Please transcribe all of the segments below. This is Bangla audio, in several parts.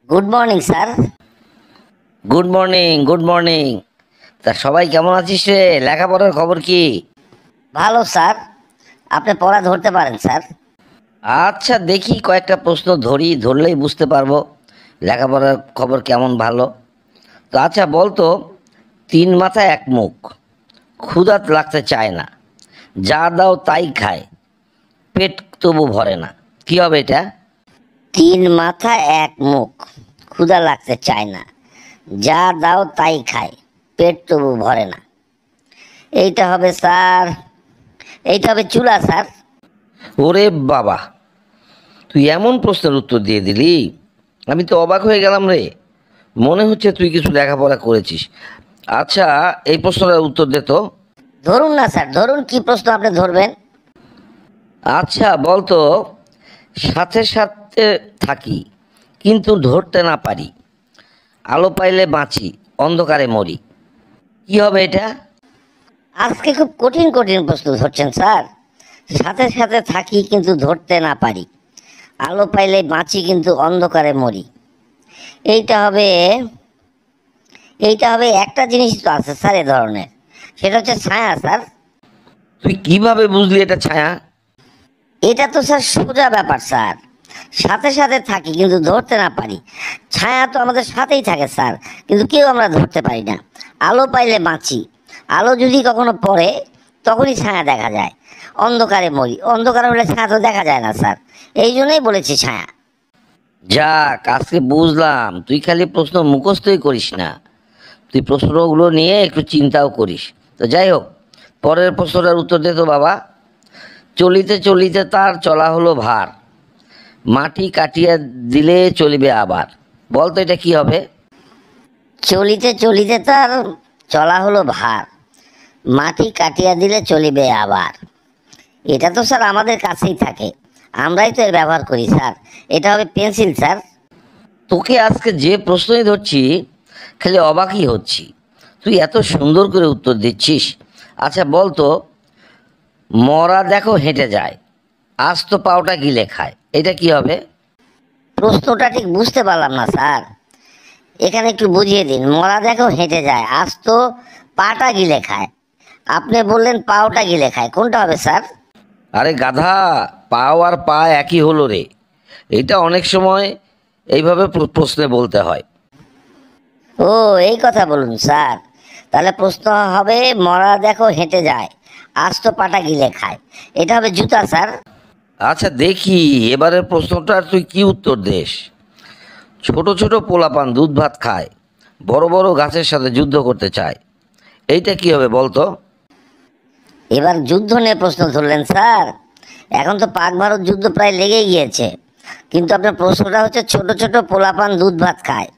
Good morning sir. Good morning, good morning. তা সবাই কেমন আছিস রে? লেখাপড়ার খবর কি? ভালো স্যার, আপনি পড়া ধরতে পারেন স্যার। আচ্ছা, দেখি কয়েকটা প্রশ্ন ধরলেই বুঝতে পারবো লেখাপড়ার খবর কেমন, ভালো। তো আচ্ছা বলতো, তিন মাথা এক মুখ, ক্ষুধা লাগতে চায় না, যা দাও তাই খায়, পেট তবু ভরে না, কি হবে এটা? তিন মাথা এক মুখ, ক্ষুধা লাগতে চায় না, যা দাও তাই খায়, পেট তবু ভরে না। এইটা হবে স্যার, এইটা হবে চুলা স্যার। ওরে বাবা, তুই এমন প্রশ্নের উত্তর দিয়ে দিলি, আমি তো অবাক হয়ে গেলাম রে। মনে হচ্ছে তুই কিছু লেখাপড়া করেছিস। আচ্ছা, এই প্রশ্নটার উত্তর দে তো। ধরুন না স্যার, ধরুন কি প্রশ্ন আপনি ধরবেন। আচ্ছা বলতো, সাথে সাথে থাকি কিন্তু ধরতে না পারি, আলো পাইলে বাঁচি, অন্ধকারে মরি, কি হবে এটা? আজকে খুব কঠিন কঠিন প্রশ্ন ধরছেন স্যার। সাথে সাথে থাকি কিন্তু ধরতে না পারি, আলো পাইলে বাঁচি কিন্তু অন্ধকারে মরি। এইটা হবে, এইটা হবে একটা জিনিস তো আছে স্যার এ ধরনের, সেটা হচ্ছে ছায়া স্যার। তুই কিভাবে বুঝলি এটা ছায়া? এটা তো স্যার সোজা ব্যাপার স্যার। সাথে সাথে থাকি কিন্তু ধরতে না পারি, ছায়া তো আমাদের সাথেই থাকে স্যার, কিন্তু কেউ আমরা ধরতে পারি না। আলো পাইলে বাঁচি, আলো যদি কখনো পড়ে তখনই ছায়া দেখা যায়, অন্ধকারে মরি, অন্ধকারে হলে ছায়া তো দেখা যায় না স্যার, এই জন্যই বলেছি ছায়া। যাক, আজকে বুঝলাম তুই খালি প্রশ্ন মুখস্থই করিস না, তুই প্রশ্নগুলো নিয়ে একটু চিন্তাও করিস। তো যাই হোক, পরের প্রশ্নটার উত্তর দে তো বাবা। চলিতে চলিতে তার চলা হলো ভার, মাটি কাটিয়া দিলে চলিবে আবার, বল তো এটা কি হবে? চলিতে চলিতে তার চলা হলো ভার, মাটি কাটিয়া দিলে চলিবে আবার। এটা তো স্যার আমাদের কাছেই থাকে, আমরাই তো এর ব্যবহার করি স্যার। এটা হবে পেন্সিল স্যার। তোকে আজকে যে প্রশ্নই ধরছি, খালি অবাকই হচ্ছি, তুই এত সুন্দর করে উত্তর দিচ্ছিস। আচ্ছা বল তো, মরা দেখো হেঁটে যায়, আজ তো পাওটা গিলে খায়, এটা কি হবে? প্রশ্নটা ঠিক বুঝতে পারলাম না স্যার, এখানে একটু বুঝিয়ে দিন। মরা দেখো হেঁটে যায়, আজ তো পাটা গিলে খায়, আপনি বললেন পাওটা গিলে খায়, কোনটা হবে স্যার? আরে গাধা, পাও আর পা একই হলো রে। এটা অনেক সময় এইভাবে প্রশ্নে বলতে হয়। ও, এই কথা বলুন স্যার। তাহলে প্রশ্ন হবে মরা দেখো হেঁটে যায়, আজ তো পাটা গিলে খায়, এটা হবে জুতা স্যার। আচ্ছা দেখি এবারের প্রশ্নটার তুই কি উত্তর দেস। ছোট ছোট পোলাপান দুধ ভাত খায়, বড় বড় গাছের সাথে যুদ্ধ করতে চায়, এইটা কি হবে বলতো? এবার যুদ্ধ নিয়ে প্রশ্ন ধরলেন স্যার। এখন তো পাক ভারত যুদ্ধ প্রায় লেগেই গিয়েছে, কিন্তু আপনার প্রশ্নটা হচ্ছে ছোট ছোট পোলাপান দুধ ভাত খায়,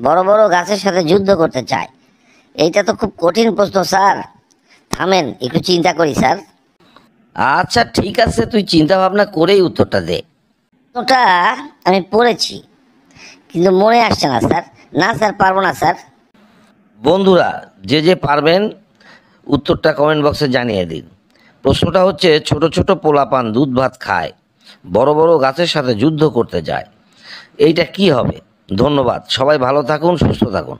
বড় বড় গাছের সাথে যুদ্ধ করতে চায়। এইটা তো খুব কঠিন প্রশ্ন স্যার, থামেন একটু চিন্তা করি স্যার। আচ্ছা ঠিক আছে, তুই চিন্তা ভাবনা করেই উত্তরটা দে। ওটা আমি পড়েছি, কিন্তু মনে আসছে না স্যার। না স্যার, পারবো না স্যার। বন্ধুরা, যে যে পারবেন উত্তরটা কমেন্ট বক্সে জানিয়ে দিন। প্রশ্নটা হচ্ছে ছোট ছোট পোলাপান দুধ ভাত খায়, বড় বড় গাছের সাথে যুদ্ধ করতে যায়, এইটা কি হবে? ধন্যবাদ, সবাই ভালো থাকুন, সুস্থ থাকুন।